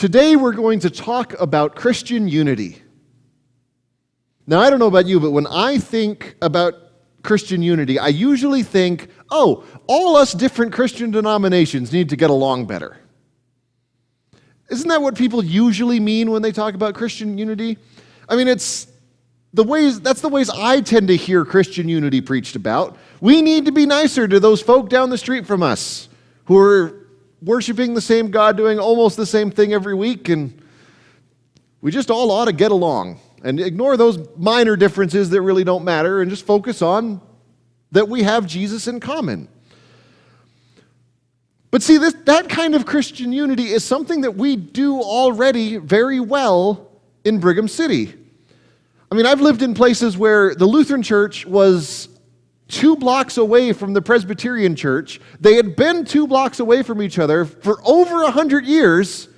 Today we're going to talk about Christian unity. Now, I don't know about you, but when I think about Christian unity, I usually think, oh, all us different Christian denominations need to get along better. Isn't that what people usually mean when they talk about Christian unity? I mean, that's the ways I tend to hear Christian unity preached about. We need to be nicer to those folk down the street from us who are worshiping the same God, doing almost the same thing every week, and we just all ought to get along and ignore those minor differences that really don't matter and just focus on that we have Jesus in common. But see, that kind of Christian unity is something that we do already very well in Brigham City. I mean, I've lived in places where the Lutheran Church was 2 blocks away from the Presbyterian Church. They had been 2 blocks away from each other for over 100 years,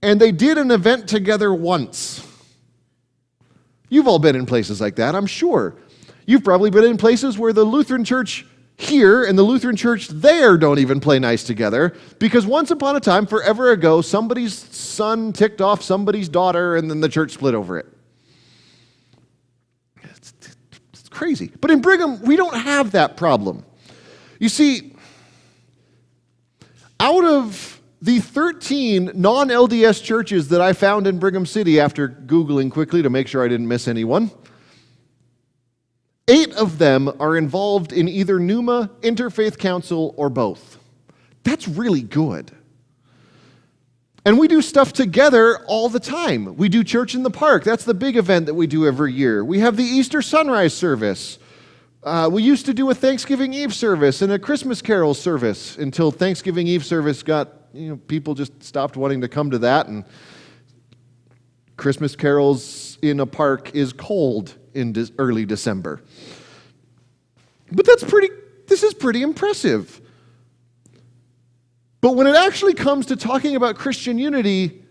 and they did an event together once. You've all been in places like that, I'm sure. You've probably been in places where the Lutheran Church here and the Lutheran Church there don't even play nice together, because once upon a time, forever ago, somebody's son ticked off somebody's daughter, and then the church split over it. It's crazy. But in Brigham, we don't have that problem. You see, out of the 13 non-LDS churches that I found in Brigham City after Googling quickly to make sure I didn't miss anyone, 8 of them are involved in either Pneuma, Interfaith Council, or both. That's really good. And we do stuff together all the time. We do Church in the Park. That's the big event that we do every year. We have the Easter sunrise service. We used to do a Thanksgiving Eve service and a Christmas carol service until Thanksgiving Eve service got, people just stopped wanting to come to that, and Christmas carols in a park is cold in early December. But this is pretty impressive. But when it actually comes to talking about Christian unity,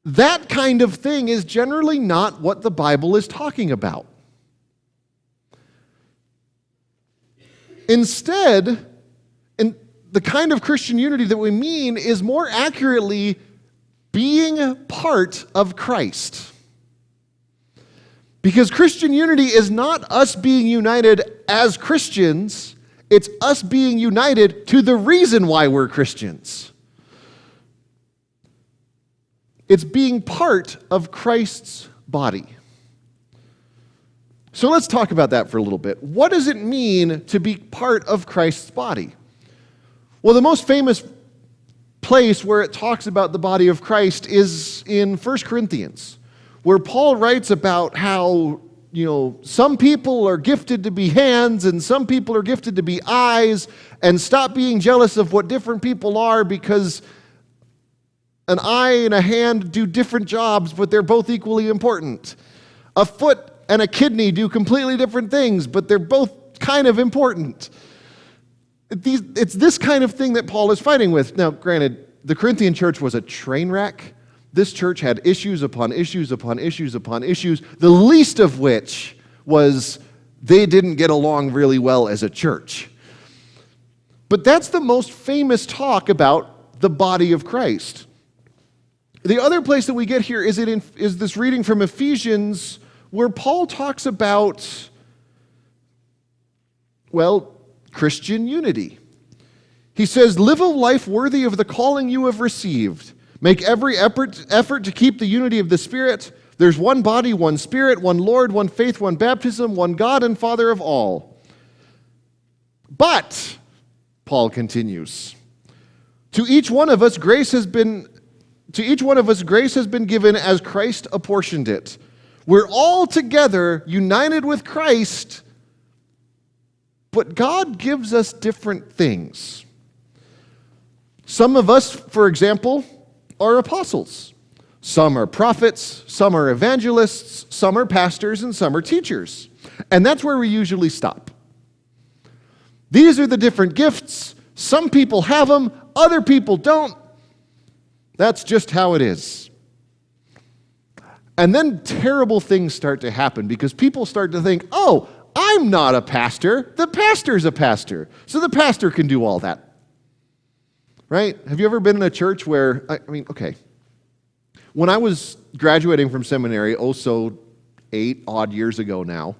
that kind of thing is generally not what the Bible is talking about. Instead, the kind of Christian unity that we mean is more accurately being part of Christ. Because Christian unity is not us being united as Christians, it's us being united to the reason why we're Christians. It's being part of Christ's body. So let's talk about that for a little bit. What does it mean to be part of Christ's body? Well, the most famous place where it talks about the body of Christ is in 1 Corinthians, where Paul writes about how, some people are gifted to be hands and some people are gifted to be eyes, and stop being jealous of what different people are, because an eye and a hand do different jobs, but they're both equally important. A foot and a kidney do completely different things, but they're both kind of important. It's this kind of thing that Paul is fighting with. Now, granted, the Corinthian church was a train wreck. This church had issues upon issues upon issues upon issues, the least of which was they didn't get along really well as a church. But that's the most famous talk about the body of Christ. The other place that we get here is this reading from Ephesians, where Paul talks about, Christian unity. He says, "Live a life worthy of the calling you have received. Make every effort to keep the unity of the Spirit. There's one body, one Spirit, one Lord, one faith, one baptism, one God and Father of all. But," Paul continues, to each one of us grace has been given as Christ apportioned it. We're all together united with Christ, but God gives us different things. Some of us, for example, are apostles. Some are prophets, some are evangelists, some are pastors, and some are teachers. And that's where we usually stop. These are the different gifts. Some people have them, other people don't. That's just how it is. And then terrible things start to happen because people start to think, oh, I'm not a pastor. The pastor's a pastor. So the pastor can do all that. right? Have you ever been in a church where, okay, when I was graduating from seminary, so 8 odd years ago now,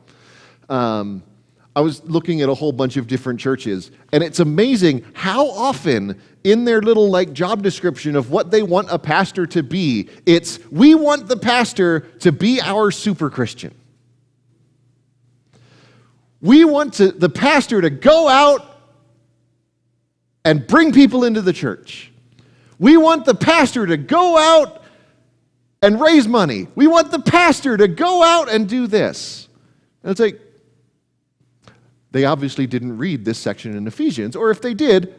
I was looking at a whole bunch of different churches, and it's amazing how often in their little job description of what they want a pastor to be, it's, we want the pastor to be our super Christian. We want the pastor to go out and bring people into the church. We want the pastor to go out and raise money. We want the pastor to go out and do this. And it's like, they obviously didn't read this section in Ephesians, or if they did,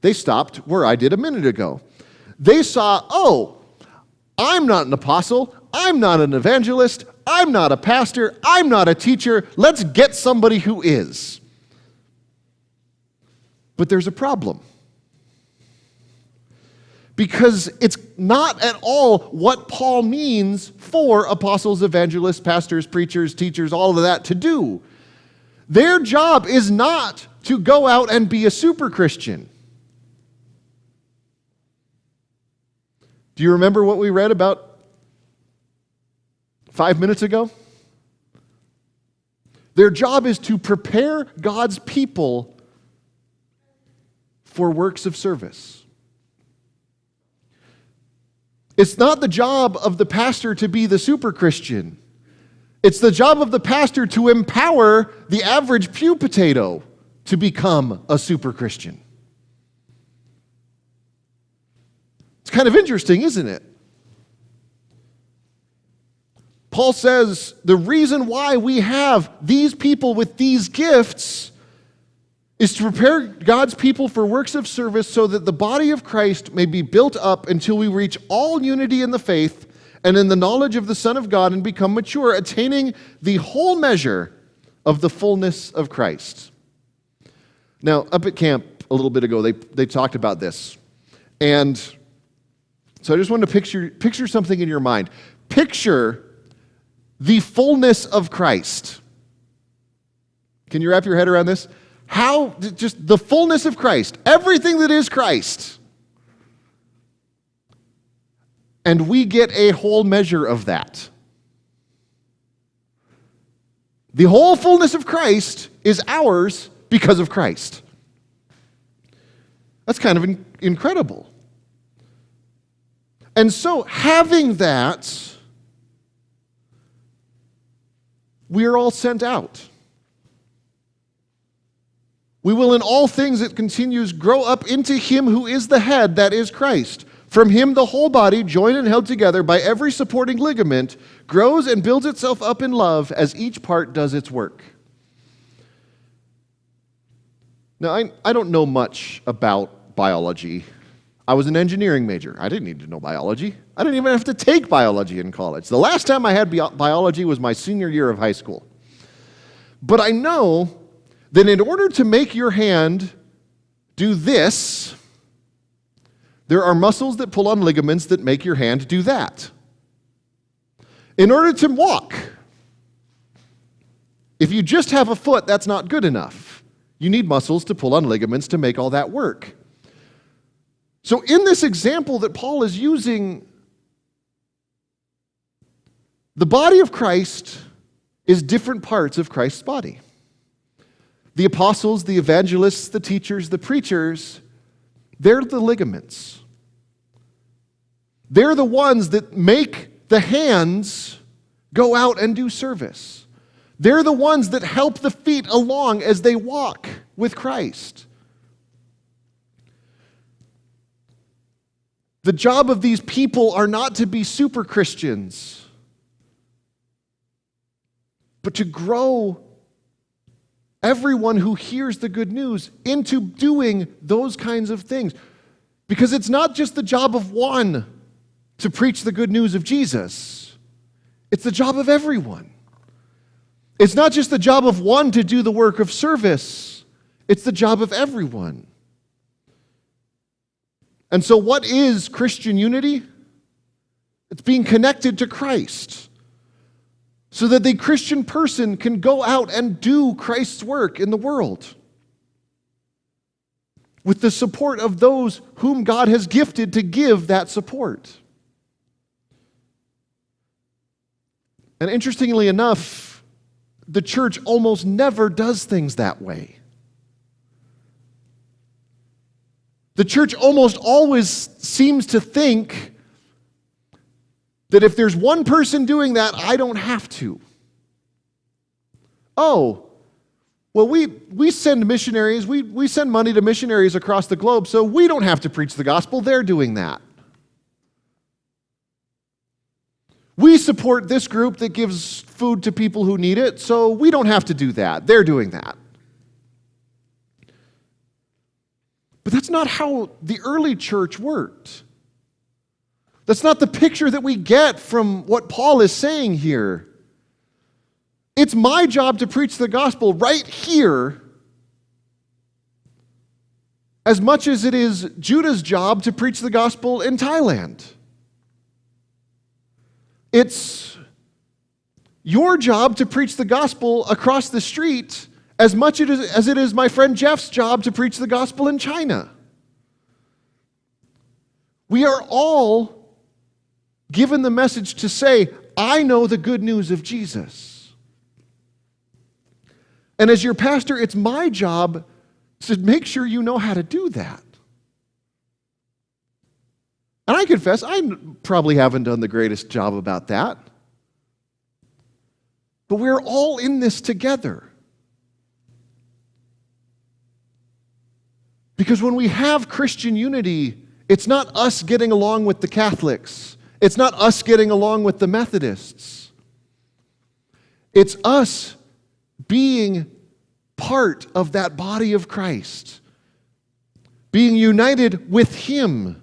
they stopped where I did a minute ago. They saw, oh, I'm not an apostle, I'm not an evangelist, I'm not a pastor, I'm not a teacher, let's get somebody who is. But there's a problem. Because it's not at all what Paul means for apostles, evangelists, pastors, preachers, teachers, all of that to do. Their job is not to go out and be a super Christian. Do you remember what we read about 5 minutes ago? Their job is to prepare God's people for works of service. It's not the job of the pastor to be the super Christian. It's the job of the pastor to empower the average pew potato to become a super Christian. It's kind of interesting, isn't it? Paul says the reason why we have these people with these gifts is to prepare God's people for works of service so that the body of Christ may be built up until we reach all unity in the faith and in the knowledge of the Son of God and become mature, attaining the whole measure of the fullness of Christ. Now, up at camp a little bit ago, they talked about this. And so I just wanted to picture something in your mind. Picture the fullness of Christ. Can you wrap your head around this? How, just the fullness of Christ, everything that is Christ. And we get a whole measure of that. The whole fullness of Christ is ours because of Christ. That's kind of incredible. And so, having that, we are all sent out. We will in all things, it continues, grow up into him who is the head, that is Christ. From him the whole body, joined and held together by every supporting ligament, grows and builds itself up in love as each part does its work. Now, I don't know much about biology. I was an engineering major. I didn't need to know biology. I didn't even have to take biology in college. The last time I had biology was my senior year of high school. But I know that in order to make your hand do this, there are muscles that pull on ligaments that make your hand do that. In order to walk, if you just have a foot, that's not good enough. You need muscles to pull on ligaments to make all that work. So in this example that Paul is using, the body of Christ is different parts of Christ's body. The apostles, the evangelists, the teachers, the preachers, they're the ligaments. They're the ones that make the hands go out and do service. They're the ones that help the feet along as they walk with Christ. The job of these people are not to be super Christians, but to grow everyone who hears the good news into doing those kinds of things. Because it's not just the job of one to preach the good news of Jesus. It's the job of everyone. It's not just the job of one to do the work of service. It's the job of everyone. And so what is Christian unity? It's being connected to Christ, so that the Christian person can go out and do Christ's work in the world. with the support of those whom God has gifted to give that support. And interestingly enough, the church almost never does things that way. The church almost always seems to think that if there's one person doing that, I don't have to. Oh, well, we send missionaries, we send money to missionaries across the globe, so we don't have to preach the gospel. They're doing that. We support this group that gives food to people who need it, so we don't have to do that. They're doing that. But that's not how the early church worked. That's not the picture that we get from what Paul is saying here. It's my job to preach the gospel right here as much as it is Judah's job to preach the gospel in Thailand. It's your job to preach the gospel across the street as much as it is my friend Jeff's job to preach the gospel in China. We are all given the message to say, I know the good news of Jesus. And as your pastor, it's my job to make sure you know how to do that. And I confess, I probably haven't done the greatest job about that. But we're all in this together. Because when we have Christian unity, it's not us getting along with the Catholics. It's not us getting along with the Methodists. It's us being part of that body of Christ, being united with Him,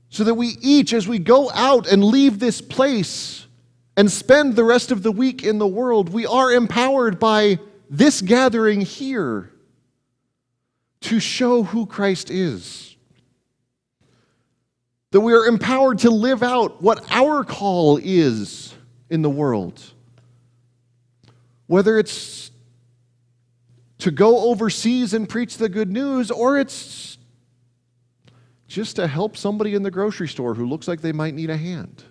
so that we each, as we go out and leave this place and spend the rest of the week in the world, we are empowered by this gathering here to show who Christ is. That we are empowered to live out what our call is in the world. Whether it's to go overseas and preach the good news, or it's just to help somebody in the grocery store who looks like they might need a hand.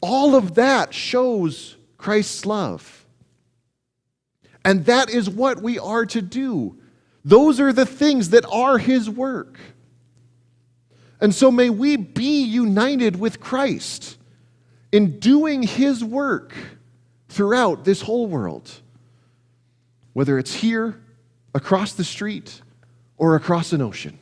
All of that shows Christ's love. And that is what we are to do. Those are the things that are His work. And so may we be united with Christ in doing His work throughout this whole world. Whether it's here, across the street, or across an ocean.